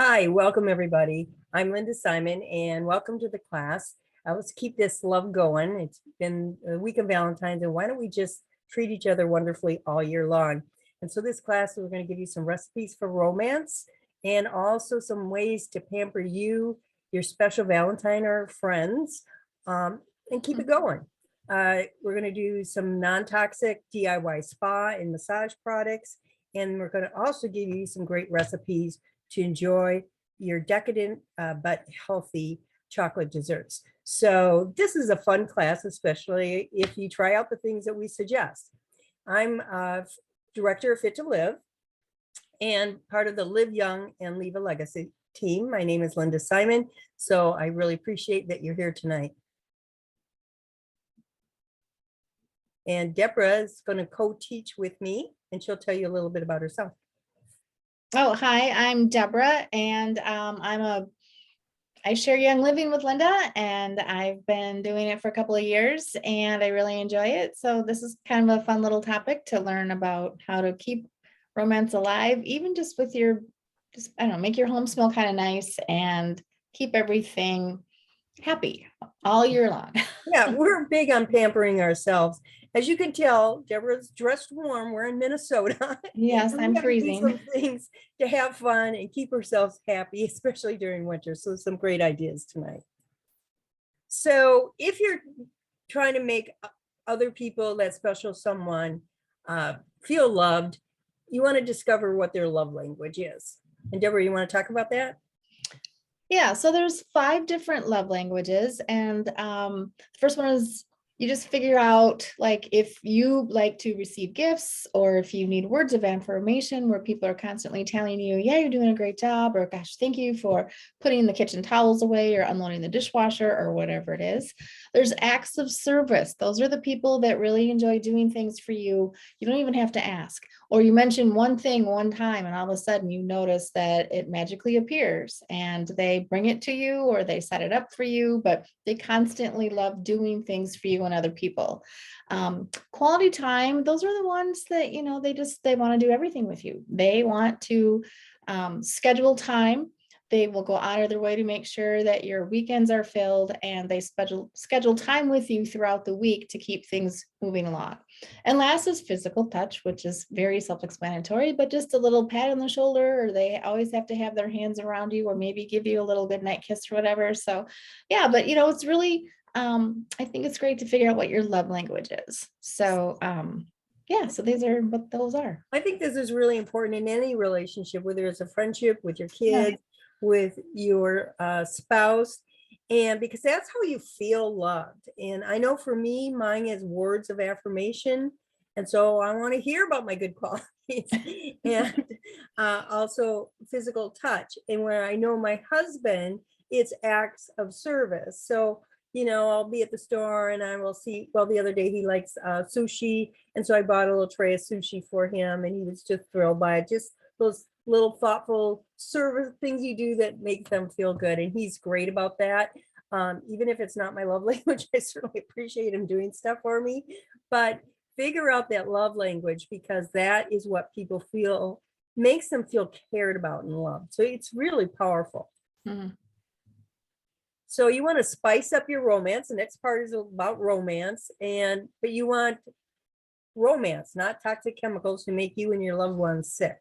Hi, welcome everybody. I'm Linda Simon and welcome to the class. Let's keep this love going. It's been a week of Valentine's and why don't we just treat each other wonderfully all year long? And so this class, we're going to give you some recipes for romance and also some ways to pamper you, your special Valentine or friends, and keep it going. We're going to do some non-toxic DIY spa and massage products. And we're going to also give you some great recipes to enjoy your decadent but healthy chocolate desserts. So this is a fun class, especially if you try out the things that we suggest. I'm director of Fit to Live and part of the Live Young and Leave a Legacy team. My name is Linda Simon, so I really appreciate that you're here tonight. And Deborah is going to co-teach with me, and she'll tell you a little bit about herself. Oh, hi, I'm Deborah, and I share Young Living with Linda, and I've been doing it for a couple of years, and I really enjoy it. So this is kind of a fun little topic to learn about how to keep romance alive, even just with I don't know, make your home smell kind of nice and keep everything happy all year long. Yeah, we're big on pampering ourselves. As you can tell, Deborah's dressed warm. We're in Minnesota. Yes, We I'm have to do freezing. some things to have fun and keep ourselves happy, especially during winter. So some great ideas tonight. So if you're trying to make other people, that special someone, feel loved, you want to discover what their love language is. And Deborah, you want to talk about that? Yeah, so there's 5 different love languages, and the first one is you just figure out like if you like to receive gifts or if you need words of affirmation where people are constantly telling you, yeah, you're doing a great job, or gosh, thank you for putting the kitchen towels away or unloading the dishwasher or whatever it is. There's acts of service. Those are the people that really enjoy doing things for you. You don't even have to ask. Or you mention one thing one time and all of a sudden you notice that it magically appears and they bring it to you or they set it up for you, but they constantly love doing things for you and other people. Quality time, those are the ones that, you know, they want to do everything with you. They want to schedule time. They will go out of their way to make sure that your weekends are filled and they schedule time with you throughout the week to keep things moving along. And last is physical touch, which is very self-explanatory, but just a little pat on the shoulder, or they always have to have their hands around you, or maybe give you a little goodnight kiss or whatever. So yeah, but you know, it's really, I think it's great to figure out what your love language is. So yeah, so these are what those are. I think this is really important in any relationship, whether it's a friendship with your Yeah. kids, with your spouse, and because that's how you feel loved. And I know for me, mine is words of affirmation. And so I want to hear about my good qualities and also physical touch. And where I know my husband, it's acts of service. So, you know, I'll be at the store and I will see, well, the other day he likes sushi. And so I bought a little tray of sushi for him and he was just thrilled by it. Just those little thoughtful service things you do that make them feel good. And he's great about that. Even if it's not my love language, I certainly appreciate him doing stuff for me. But figure out that love language because that is what people feel, makes them feel cared about and loved. So it's really powerful. Mhm. So you want to spice up your romance. The next part is about romance, but you want romance, not toxic chemicals to make you and your loved ones sick.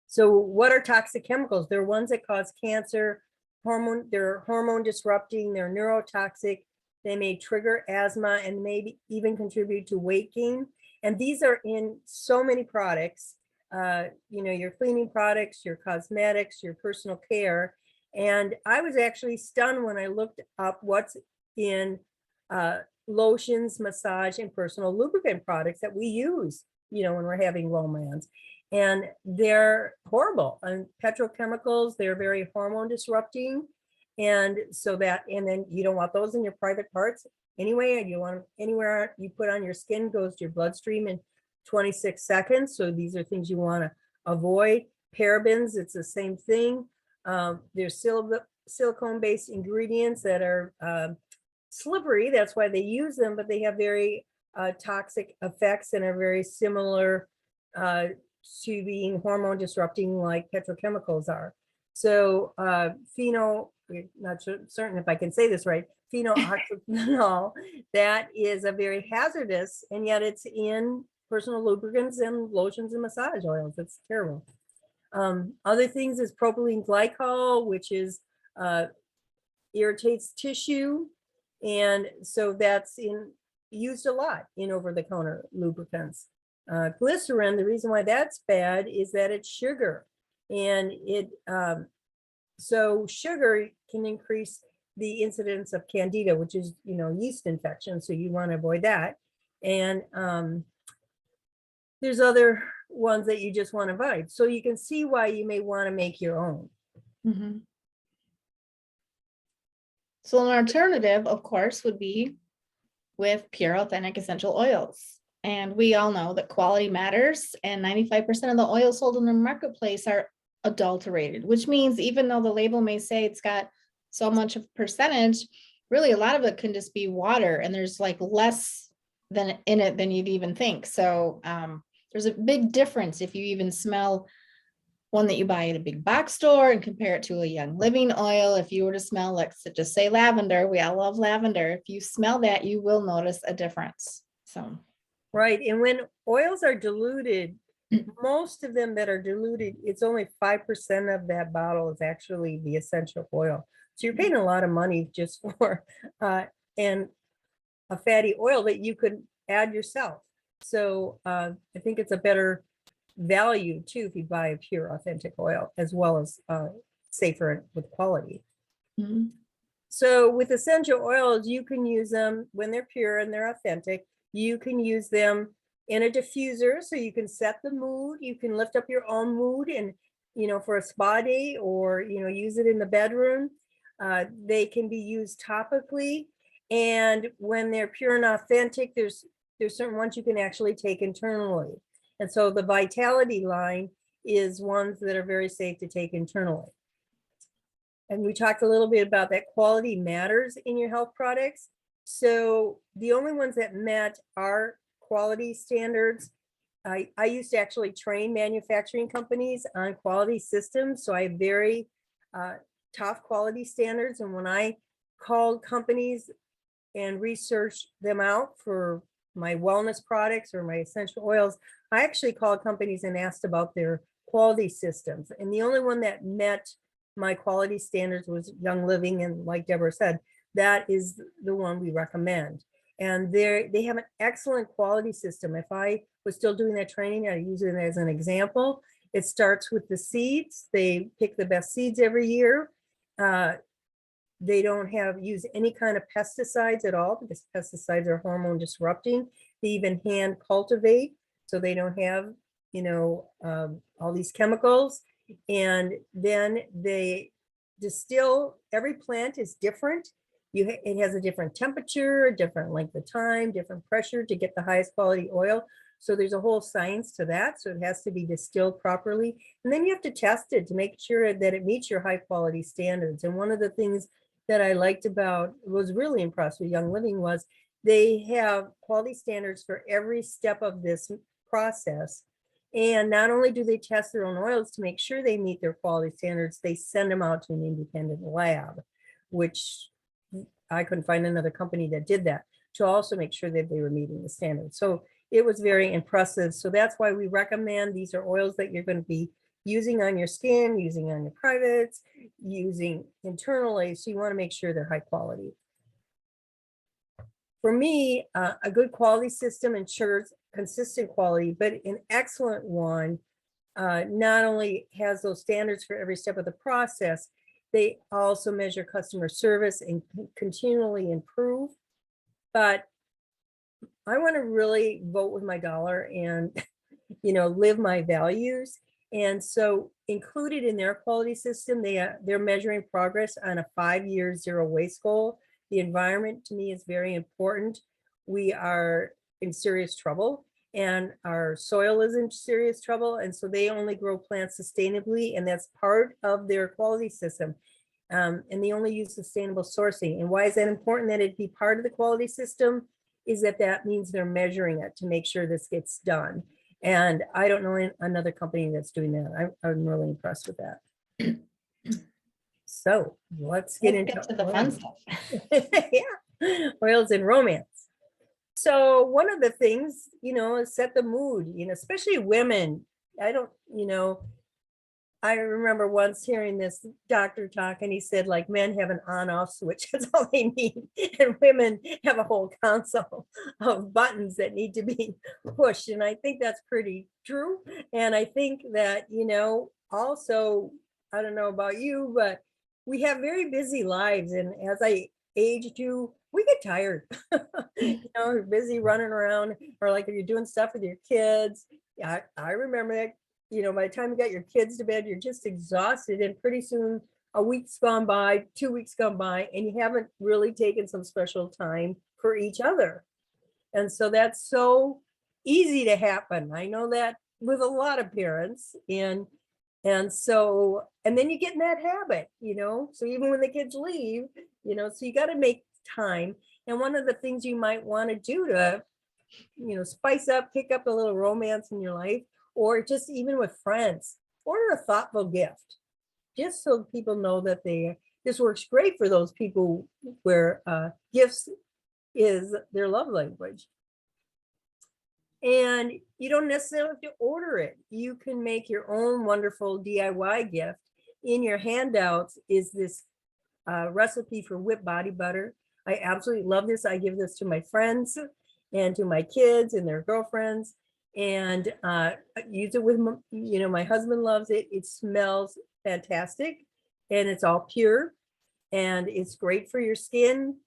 So what are toxic chemicals? They're ones that cause cancer, they're hormone disrupting, they're neurotoxic, they may trigger asthma and maybe even contribute to weight gain. And these are in so many products, you know, your cleaning products, your cosmetics, your personal care. And I was actually stunned when I looked up what's in lotions, massage, and personal lubricant products that we use, you know, when we're having romance. And they're horrible. And petrochemicals, they're very hormone disrupting. And so and then you don't want those in your private parts anyway. And you want anywhere you put on your skin goes to your bloodstream in 26 seconds. So these are things you want to avoid. Parabens, it's the same thing. There's silicone-based ingredients that are slippery. That's why they use them, but they have very toxic effects and are very similar to being hormone disrupting like petrochemicals are. So not certain if I can say this right, phenyloctanool, that is a very hazardous, and yet it's in personal lubricants and lotions and massage oils. It's terrible. Other things is propylene glycol, which is irritates tissue, and so that's used a lot in over-the-counter lubricants. Glycerin, the reason why that's bad is that it's sugar, and so sugar can increase the incidence of candida, which is yeast infection, so you want to avoid that. And there's other ones that you just want to avoid, so you can see why you may want to make your own. Mhm. So an alternative, of course, would be with pure authentic essential oils. And we all know that quality matters, and 95% of the oils sold in the marketplace are adulterated, which means even though the label may say it's got so much of percentage, really a lot of it can just be water, and there's like less than in it than you'd even think. So there's a big difference if you even smell one that you buy at a big box store and compare it to a Young Living oil. If you were to smell, let's just say lavender, we all love lavender. If you smell that, you will notice a difference. So, right. And when oils are diluted, most of them that are diluted, it's only 5% of that bottle is actually the essential oil. So you're paying a lot of money just for and a fatty oil that you could add yourself. So I think it's a better value too if you buy a pure authentic oil, as well as safer with quality. mhm. So with essential oils, you can use them when they're pure and they're authentic. You can use them in a diffuser, so you can set the mood. You can lift up your own mood, and for a spa day, or use it in the bedroom. They can be used topically, and when they're pure and authentic, there's certain ones you can actually take internally. And so the Vitality line is ones that are very safe to take internally. And we talked a little bit about that quality matters in your health products. So the only ones that met our quality standards, I used to actually train manufacturing companies on quality systems. So I have very tough quality standards. And when I called companies and researched them out for my wellness products or my essential oils, I actually called companies and asked about their quality systems. And the only one that met my quality standards was Young Living. And like Deborah said, that is the one we recommend. And they have an excellent quality system. If I was still doing that training, I use it as an example. It starts with the seeds. They pick the best seeds every year. They don't use any kind of pesticides at all, because pesticides are hormone disrupting. They even hand cultivate, so they don't have all these chemicals. And then they distill. Every plant is different. It has a different temperature, different length of time, different pressure to get the highest quality oil. So there's a whole science to that. So it has to be distilled properly, and then you have to test it to make sure that it meets your high quality standards. And one of the things that I was really impressed with Young Living was they have quality standards for every step of this process. And not only do they test their own oils to make sure they meet their quality standards, they send them out to an independent lab, which I couldn't find another company that did that, to also make sure that they were meeting the standards. So it was very impressive. So that's why we recommend these are oils that you're going to be using on your skin, using on your privates, using internally. So you want to make sure they're high quality. For me, a good quality system ensures consistent quality, but an excellent one not only has those standards for every step of the process, they also measure customer service and continually improve. But I want to really vote with my dollar and live my values. And so included in their quality system, they're measuring progress on a 5-year zero waste goal. The environment to me is very important. We are in serious trouble, and our soil is in serious trouble. And so they only grow plants sustainably, and that's part of their quality system. And they only use sustainable sourcing. And why is that important that it be part of the quality system? Is that means they're measuring it to make sure this gets done. And I don't know another company that's doing that. I'm really impressed with that. So let's get Let's into get to the fun oils. stuff. Yeah, oils and romance. So one of the things, is set the mood, especially women. I don't, I remember once hearing this doctor talk and he said like men have an on off switch. That's all they need. And women have a whole console of buttons that need to be pushed. And I think that's pretty true. And I think that, also, I don't know about you, but we have very busy lives. And as I age too, we get tired. You're busy running around, or like if you're doing stuff with your kids. Yeah, I remember that by the time you got your kids to bed, you're just exhausted. And pretty soon a week's gone by, 2 weeks gone by, and you haven't really taken some special time for each other. And so that's so easy to happen. I know that with a lot of parents. And then you get in that habit, so even when the kids leave, so you got to make time. And one of the things you might want to do to, spice up, pick up a little romance in your life, or just even with friends, order a thoughtful gift, just so people know that this works great for those people where gifts is their love language. And you don't necessarily have to order it. You can make your own wonderful DIY gift. In your handouts is this recipe for whipped body butter. I absolutely love this. I give this to my friends and to my kids and their girlfriends, and use it with, my husband loves it. It smells fantastic, and it's all pure, and it's great for your skin,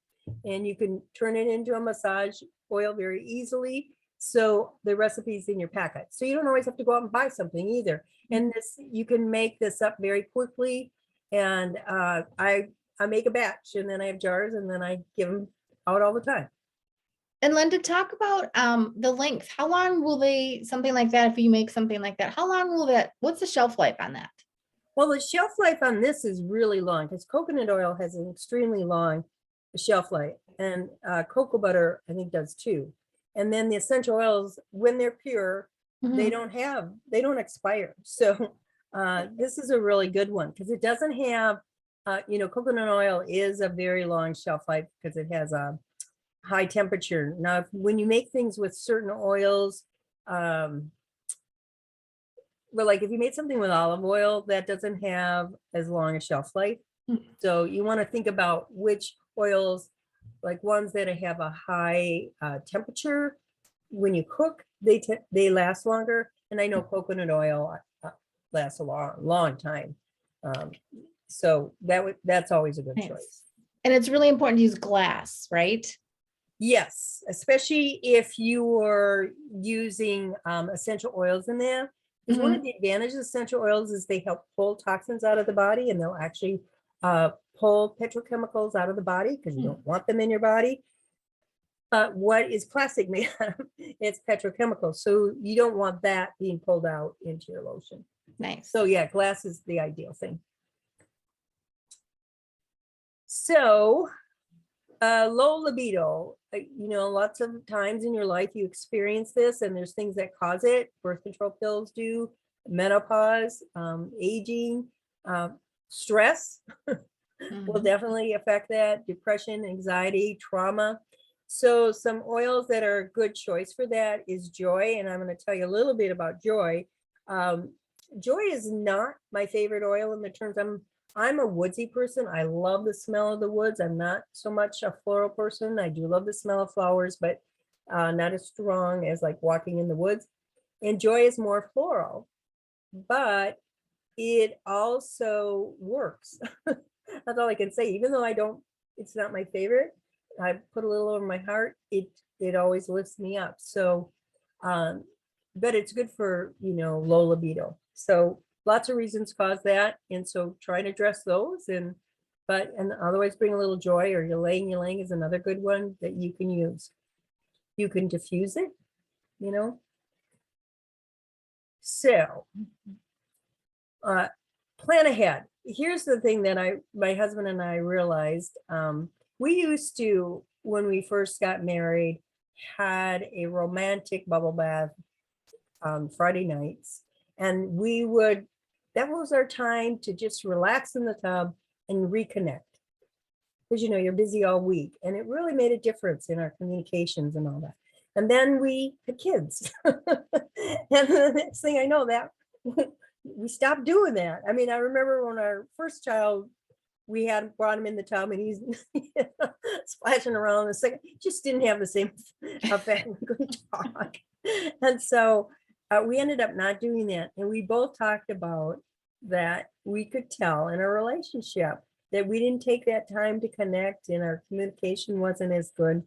and you can turn it into a massage oil very easily. So the recipe's in your packet, so you don't always have to go out and buy something either. And you can make this up very quickly. And I make a batch, and then I have jars, and then I give them out all the time. And Linda, talk about the length. How long will something like that, if you make something like that, how long will what's the shelf life on that? Well, the shelf life on this is really long, because coconut oil has an extremely long shelf life, and cocoa butter, I think, does too. And then the essential oils, when they're pure, they don't expire. So this is a really good one, because it doesn't have, coconut oil is a very long shelf life because it has a high temperature. Now, when you make things with certain oils, but like if you made something with olive oil, that doesn't have as long a shelf life. So you want to think about which oils, like ones that have a high temperature, when you cook, they last longer. And I know coconut oil lasts a long time. So that's always a good choice. And it's really important to use glass, right? Yes, especially if you are using essential oils in there. Because one of the advantages of essential oils is they help pull toxins out of the body, and they'll actually pull petrochemicals out of the body, because you don't want them in your body. But what is plastic made out of? It's petrochemicals. So you don't want that being pulled out into your lotion. Nice. So yeah, glass is the ideal thing. So low libido, lots of times in your life you experience this, and there's things that cause it. Birth control pills do, menopause, aging, stress will definitely affect that, depression, anxiety, trauma. So some oils that are a good choice for that is joy, and I'm going to tell you a little bit about joy. Joy is not my favorite oil in the terms, I'm a woodsy person. I love the smell of the woods. I'm not so much a floral person. I do love the smell of flowers, but not as strong as like walking in the woods. And joy is more floral, but it also works. That's all I can say. Even though it's not my favorite, I put a little over my heart. It always lifts me up. So, but it's good for, low libido. So lots of reasons cause that. And so try to address those, and otherwise bring a little joy, or ylang is another good one that you can use. You can diffuse it, So plan ahead. Here's the thing that my husband and I realized. We used to, when we first got married, had a romantic bubble bath Friday nights. And that was our time to just relax in the tub and reconnect. Because, you're busy all week. And it really made a difference in our communications and all that. And then we had kids. And the next thing I know, that we stopped doing that. I mean, I remember when our first child, we had brought him in the tub and he's splashing around. The second, just didn't have the same effect. We couldn't talk. And so we ended up not doing that. And we both talked about that we could tell in a relationship that we didn't take that time to connect and our communication wasn't as good.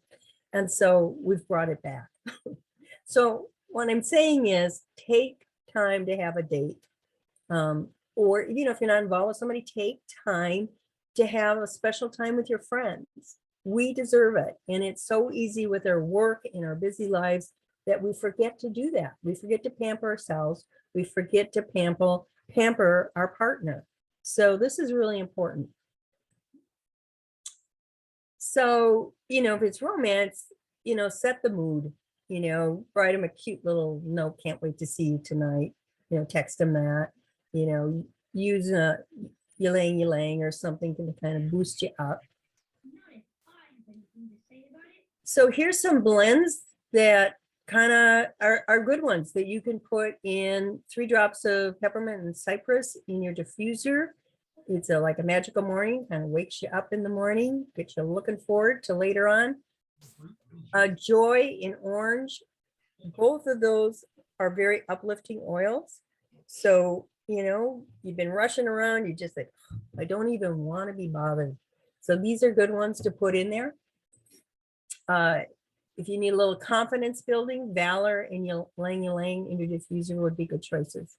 And so we've brought it back. So what I'm saying is take time to have a date. Or, if you're not involved with somebody, take time to have a special time with your friends. We deserve it. And it's so easy with our work and our busy lives that we forget to do that. We forget to pamper ourselves. We forget to pamper our partner. So this is really important. So, if it's romance, set the mood, write them a cute little note, can't wait to see you tonight, text them that, use ylang or something to kind of boost you up. So here's some blends that kind of are good ones that you can put in 3 drops of peppermint and cypress in your diffuser. It's like a magical morning, kind of wakes you up in the morning, gets you looking forward to later on. Joy in orange. Both of those are very uplifting oils. So, you've been rushing around, you just like, I don't even want to be bothered. So these are good ones to put in there. If you need a little confidence building, Valor and Ylang Ylang in your diffuser would be good choices.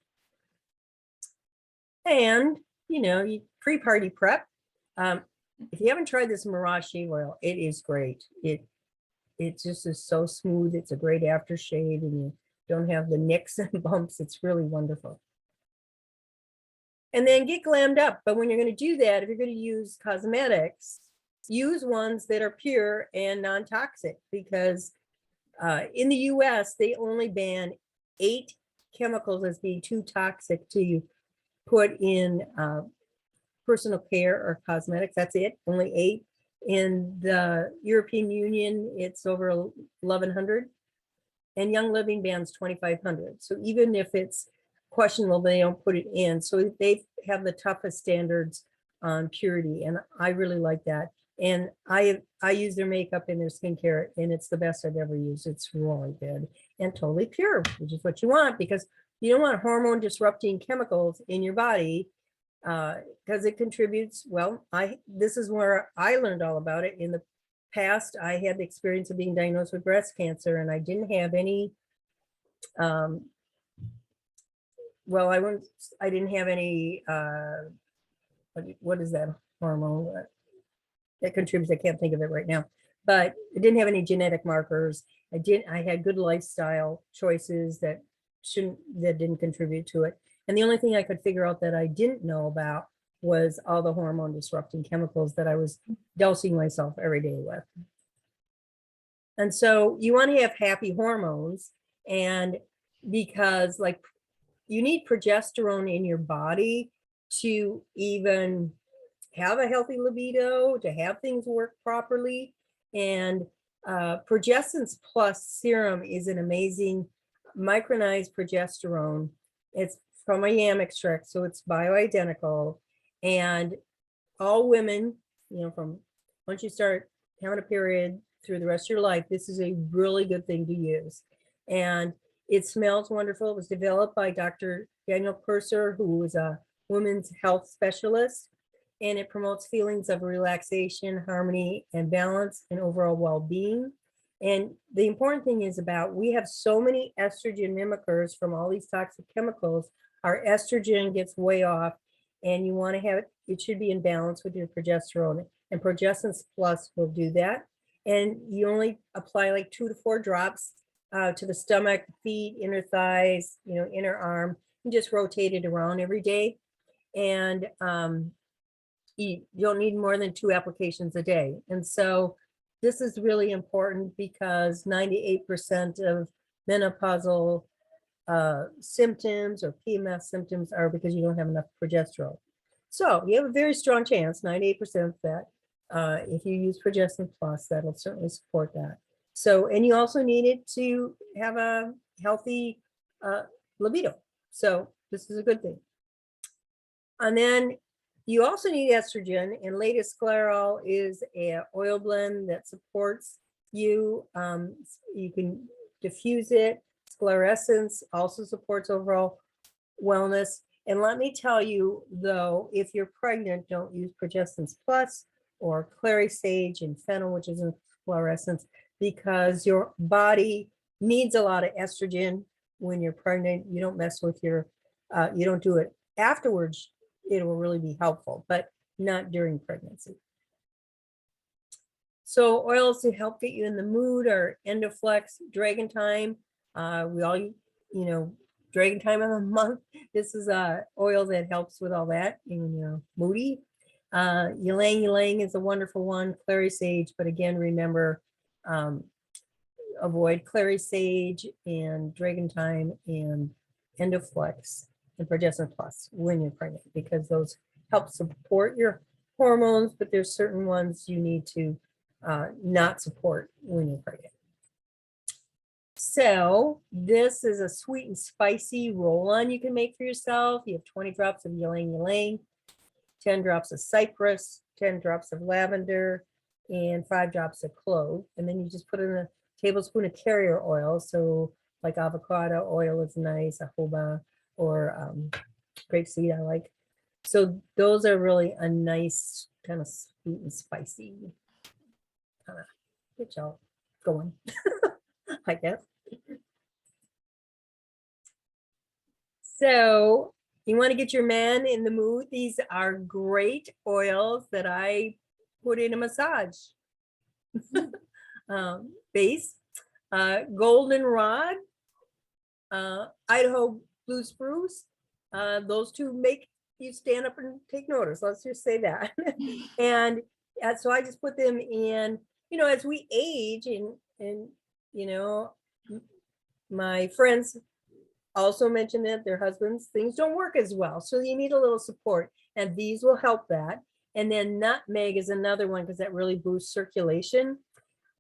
And, you pre-party prep. If you haven't tried this Mirage shave oil, it is great. It just is so smooth. It's a great aftershave and you don't have the nicks and bumps. It's really wonderful. And then get glammed up. But when you're going to do that, if you're going to use cosmetics, use ones that are pure and non-toxic, because in the US, they only ban 8 chemicals as being too toxic to put in personal care or cosmetics. That's it, only 8. In the European Union, it's over 1,100. And Young Living bans 2,500. So even if it's questionable, they don't put it in. So they have the toughest standards on purity. And I really like that. And I use their makeup and their skincare, and it's the best I've ever used. It's really good and totally pure, which is what you want, because you don't want hormone disrupting chemicals in your body, because it contributes. Well, this is where I learned all about it. In the past, I had the experience of being diagnosed with breast cancer, and I didn't have any, well, I didn't have any, what is that hormone that contributes? I can't think of it right now, but I didn't have any genetic markers. I had good lifestyle choices that didn't contribute to it. And the only thing I could figure out that I didn't know about was all the hormone disrupting chemicals that I was dosing myself every day with. And so you want to have happy hormones, and because you need progesterone in your body to even have a healthy libido, to have things work properly. And Progestins Plus serum is an amazing micronized progesterone. It's from a yam extract, so it's bioidentical. And all women, from once you start having a period through the rest of your life, this is a really good thing to use. And it smells wonderful. It was developed by Dr. Daniel Purser, who was a women's health specialist. And it promotes feelings of relaxation, harmony, and balance, and overall well-being. And the important thing is we have so many estrogen mimickers from all these toxic chemicals. Our estrogen gets way off, and you want to have it should be in balance with your progesterone. And Progestins Plus will do that. And you only apply 2 to 4 drops to the stomach, feet, inner thighs, inner arm, and just rotate it around every day. And you don't need more than 2 applications a day. And so this is really important because 98% of menopausal symptoms or PMS symptoms are because you don't have enough progesterone. So you have a very strong chance, 98% that if you use progestin plus, that'll certainly support that. So, and you also need it to have a healthy libido. So this is a good thing. And then you also need estrogen, and latest scleral is a oil blend that supports you. You can diffuse it. Sclerescence also supports overall wellness. And let me tell you, though, if you're pregnant, don't use progestins plus or clary sage and fennel, which is in fluorescence, because your body needs a lot of estrogen when you're pregnant. You don't mess with your, you don't do it afterwards. It will really be helpful, but not during pregnancy. So oils to help get you in the mood are Endoflex, Dragon Time. We all, Dragon Time of the month. This is a oil that helps with all that when you're moody. Ylang Ylang is a wonderful one. Clary Sage, but again, remember, avoid Clary Sage and Dragon Time and Endoflex and Progestin Plus when you're pregnant, because those help support your hormones, but there's certain ones you need to not support when you're pregnant. So this is a sweet and spicy roll-on you can make for yourself. You have 20 drops of ylang ylang, 10 drops of cypress, 10 drops of lavender, and 5 drops of clove. And then you just put in a tablespoon of carrier oil. So like avocado oil is nice, jojoba, or grapeseed I like. So those are really a nice kind of sweet and spicy kind of get y'all going, I guess. So you want to get your man in the mood. These are great oils that I put in a massage base. Goldenrod, Idaho Blue Spruce. Those two make you stand up and take notice. Let's just say that. And so I just put them in, as we age and my friends also mentioned that their husbands, things don't work as well. So you need a little support, and these will help that. And then nutmeg is another one because that really boosts circulation.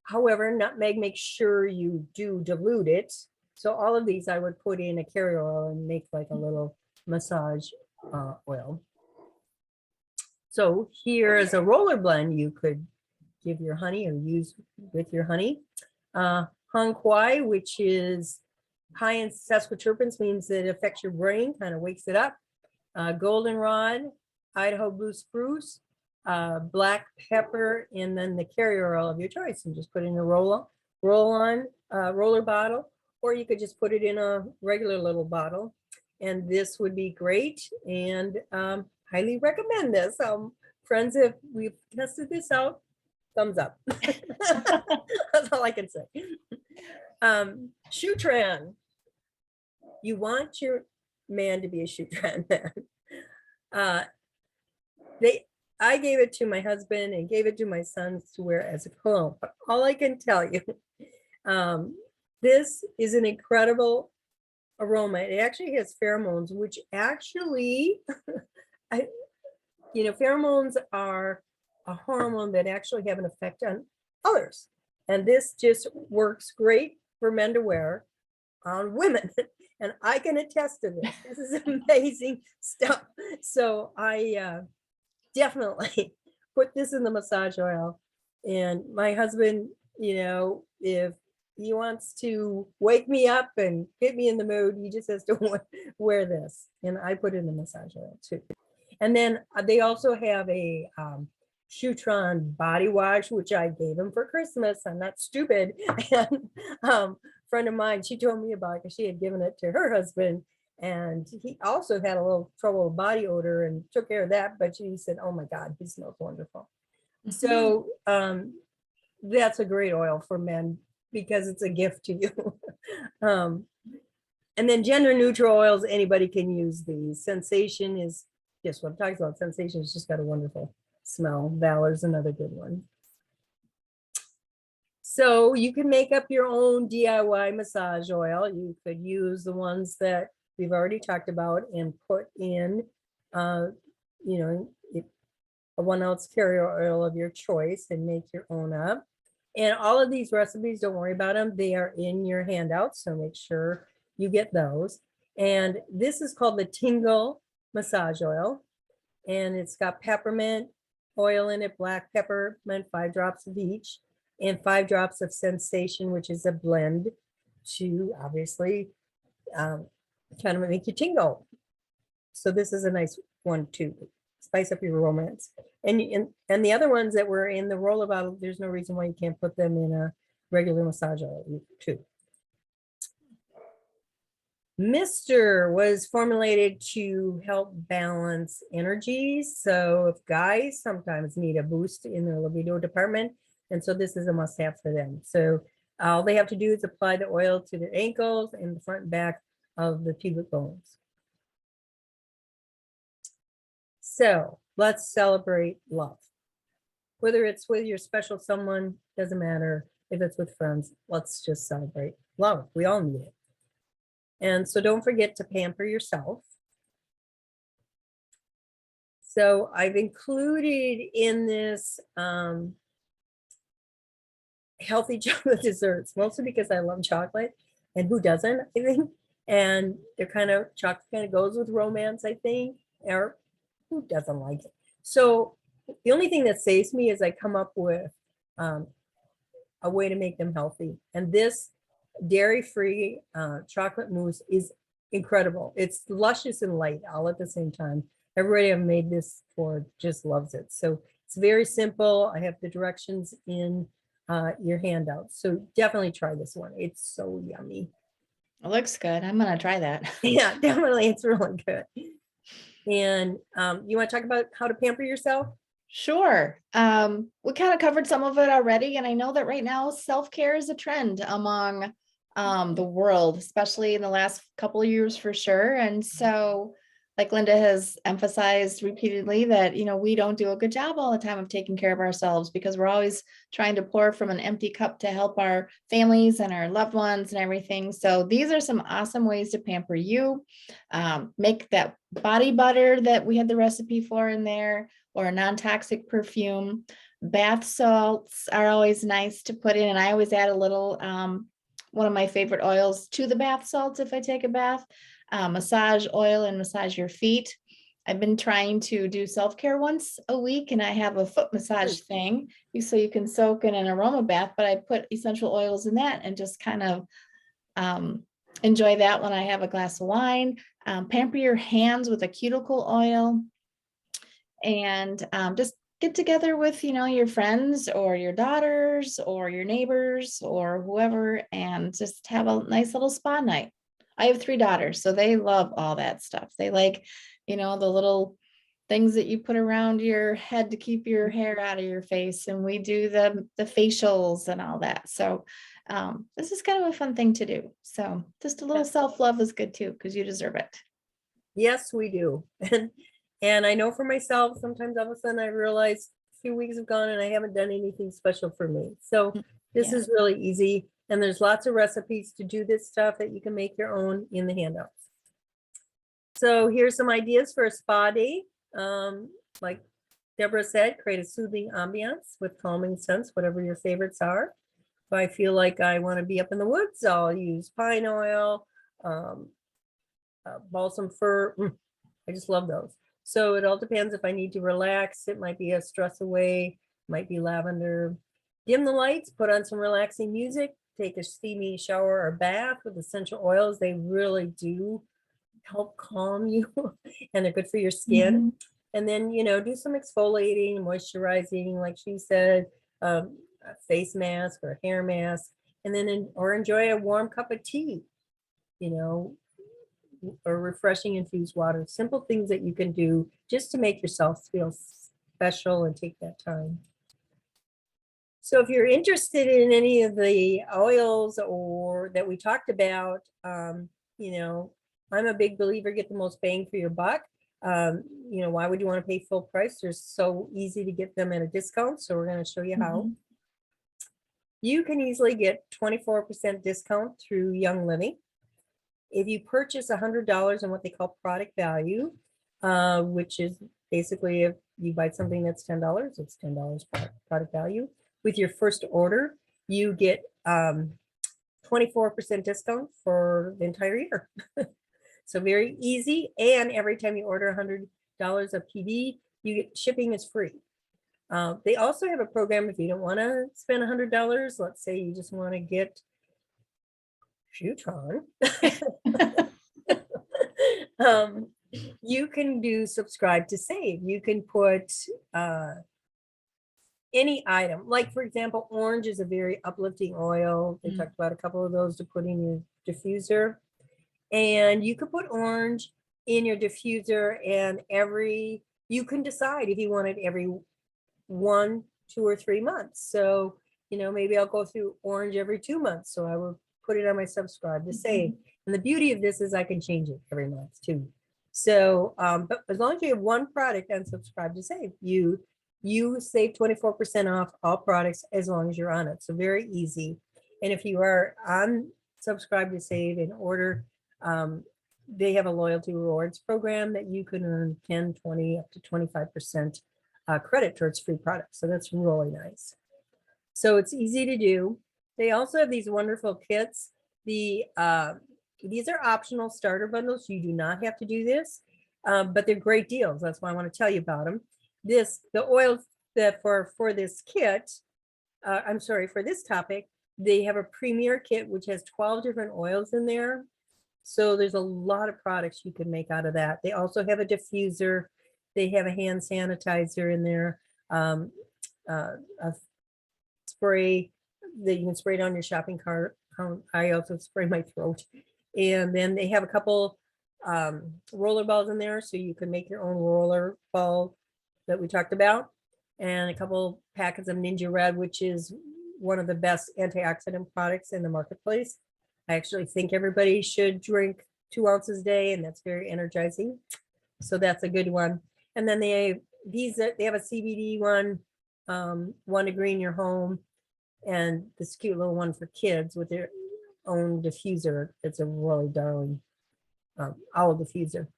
However, nutmeg, make sure you do dilute it. So all of these I would put in a carrier oil and make like a little massage oil. So here is a roller blend you could give your honey or use with your honey. Hung Kwai, which is high in sesquiterpenes, means that it affects your brain, kind of wakes it up. Goldenrod, Idaho Blue Spruce, black pepper, and then the carrier oil of your choice, and just put it in a roller bottle, or you could just put it in a regular little bottle, and this would be great. And highly recommend this. Friends, if we've tested this out, thumbs up. That's all I can say. Shutran. You want your man to be a Shutran man. I gave it to my husband and gave it to my sons to wear as a cologne. But all I can tell you, this is an incredible aroma. It actually has pheromones, which actually, pheromones are a hormone that actually have an effect on others. And this just works great for men to wear on women. And I can attest to this. This is amazing stuff. So I definitely put this in the massage oil. And my husband, if he wants to wake me up and get me in the mood, he just has to wear this. And I put it in the massage oil too. And then they also have a Shutran body wash, which I gave him for Christmas. I'm not stupid. And friend of mine, she told me about it because she had given it to her husband, and he also had a little trouble with body odor and took care of that. But she said, "Oh my God, he smells wonderful." Mm-hmm. So that's a great oil for men because it's a gift to you. And then gender neutral oils, anybody can use these. Sensation is just what I'm talking about. Sensation has just got a wonderful smell. Valor's another good one. So you can make up your own DIY massage oil. You could use the ones that we've already talked about and put in, you know, a 1 ounce carrier oil of your choice and make your own up. And all of these recipes, don't worry about them. They are in your handouts, so make sure you get those. And this is called the Tingle Massage Oil. And it's got peppermint oil in it, black peppermint, 5 drops of each, and 5 drops of Sensation, which is a blend to obviously kind of make you tingle. So this is a nice one to spice up your romance. And the other ones that were in the roll bottle, there's no reason why you can't put them in a regular massage oil too. Mister was formulated to help balance energies. So if guys sometimes need a boost in their libido department, and so this is a must-have for them. So all they have to do is apply the oil to their ankles and the front and back of the pubic bones. So let's celebrate love. Whether it's with your special someone, doesn't matter. If it's with friends, let's just celebrate love. We all need it. And so don't forget to pamper yourself. So I've included in this healthy chocolate desserts, mostly because I love chocolate. And who doesn't, I think? And they're chocolate kind of goes with romance, I think. Or who doesn't like it? So the only thing that saves me is I come up with a way to make them healthy. And this dairy-free chocolate mousse is incredible. It's luscious and light all at the same time. Everybody I've made this for just loves it. So it's very simple. I have the directions in your handout. So definitely try this one. It's so yummy. It looks good. I'm gonna try that. Yeah, definitely. It's really good. And you want to talk about how to pamper yourself? Sure. We kind of covered some of it already, and I know that right now self-care is a trend among the world, especially in the last couple of years for sure. And so, like Linda has emphasized repeatedly, that we don't do a good job all the time of taking care of ourselves because we're always trying to pour from an empty cup to help our families and our loved ones and everything. So these are some awesome ways to pamper you. Make that body butter that we had the recipe for in there, or a non-toxic perfume. Bath salts are always nice to put in, and I always add a little one of my favorite oils to the bath salts if I take a bath. Massage oil and massage your feet. I've been trying to do self-care once a week, and I have a foot massage thing so you can soak in an aroma bath, but I put essential oils in that and just kind of enjoy that when I have a glass of wine. Pamper your hands with a cuticle oil, and just get together with your friends or your daughters or your neighbors or whoever and just have a nice little spa night. I have 3 daughters, so they love all that stuff. They like the little things that you put around your head to keep your hair out of your face, and we do the facials and all that. So this is kind of a fun thing to do. So just a little self-love is good too, because you deserve it. Yes, we do. And I know for myself, sometimes all of a sudden I realize a few weeks have gone and I haven't done anything special for me. So this is really easy. And there's lots of recipes to do this stuff that you can make your own in the handouts. So here's some ideas for a spa day. Like Deborah said, create a soothing ambiance with calming scents, whatever your favorites are. If I feel like I want to be up in the woods, I'll use pine oil, balsam fir. I just love those. So it all depends if I need to relax. It might be a stress away, might be lavender. Dim the lights, put on some relaxing music, take a steamy shower or bath with essential oils. They really do help calm you and they're good for your skin. And then, do some exfoliating, moisturizing, like she said, a face mask or a hair mask, and then, or enjoy a warm cup of tea, or refreshing infused water. Simple things that you can do just to make yourself feel special and take that time. So if you're interested in any of the oils or that we talked about, I'm a big believer, get the most bang for your buck. Why would you want to pay full price? They're so easy to get them at a discount. So we're going to show you how. you can easily get 24% discount through Young Living. If you purchase $100 in what they call product value, which is basically if you buy something that's $10, it's $10 product value. With your first order, you get 24% discount for the entire year. So very easy. And every time you order $100 of PD, you get shipping is free. They also have a program if you don't want to spend $100. Let's say you just want to get Shutron. You can do subscribe to save. You can put any item, like for example, orange is a very uplifting oil. They talked about a couple of those to put in your diffuser, and you could put orange in your diffuser, and you can decide if you want it every 1, 2, or 3 months. So, maybe I'll go through orange every 2 months. So I will put it on my subscribe to save. And the beauty of this is I can change it every month too. So, but as long as you have one product on subscribe to save, you save 24% off all products as long as you're on it. So very easy. And if you are on subscribe to save and order, they have a loyalty rewards program that you can earn 10, 20, up to 25% credit towards free products. So that's really nice. So it's easy to do. They also have these wonderful kits. These are optional starter bundles. You do not have to do this, but they're great deals. That's why I want to tell you about them. The oils that for this kit, for this topic, they have a premier kit, which has 12 different oils in there. So there's a lot of products you can make out of that. They also have a diffuser. They have a hand sanitizer in there, a spray that you can spray it on your shopping cart. I also spray my throat. And then they have a couple roller balls in there, so you can make your own roller ball that we talked about, and a couple packets of Ninja Red, which is one of the best antioxidant products in the marketplace. I actually think everybody should drink 2 ounces a day, and that's very energizing. So that's a good one. And then they have a CBD one, one to green your home, and this cute little one for kids with their own diffuser. It's a really darling owl diffuser.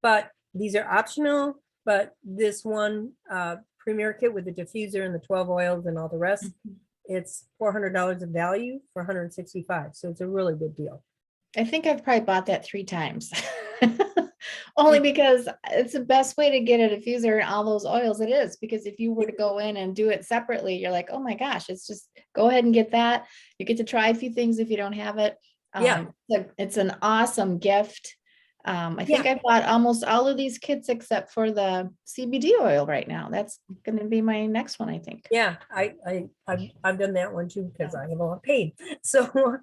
But these are optional. But this one premier kit with the diffuser and the 12 oils and all the rest, it's $400 of value for $165. So it's a really good deal. I think I've probably bought that 3 times. Only because it's the best way to get a diffuser and all those oils. It is, because if you were to go in and do it separately, you're like, oh my gosh, it's just go ahead and get that. You get to try a few things if you don't have it. It's an awesome gift. I think I bought almost all of these kits except for the CBD oil right now. That's going to be my next one, I think. Yeah, I've done that one too because I have a lot of pain. So,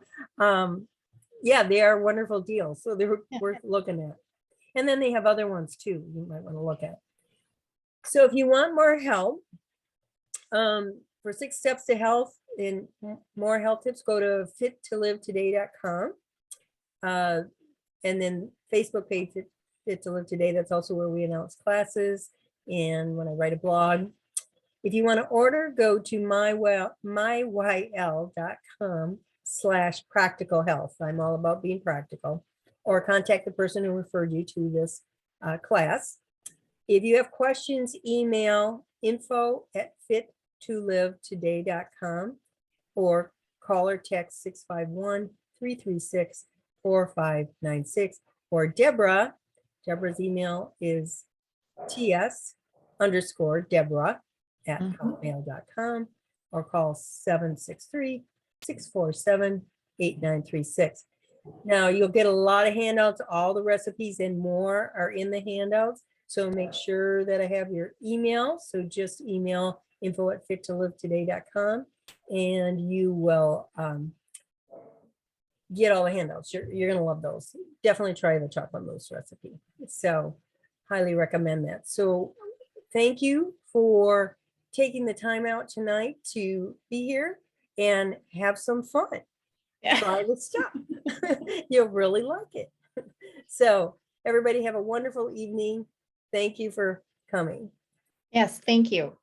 they are wonderful deals. So they're worth looking at. And then they have other ones too you might want to look at. So if you want more help, for 6 steps to health and more health tips, go to fittolivetoday.com. And then Facebook page Fit to Live Today. That's also where we announce classes and when I write a blog. If you want to order, go to mywl.com/practical health. I'm all about being practical. Or contact the person who referred you to this class. If you have questions, email info@fittolivetoday.com or call or text 651-336-4596. Or Deborah's email is ts_Deborah@hotmail.com or call 763-647-8936. Now you'll get a lot of handouts. All the recipes and more are in the handouts. So make sure that I have your email. So just email info@fittolivetoday.com and you will get all the handouts. You're going to love those. Definitely try the chocolate mousse recipe. So highly recommend that. So thank you for taking the time out tonight to be here and have some fun. Try the stuff. You'll really like it. So everybody have a wonderful evening. Thank you for coming. Yes, thank you.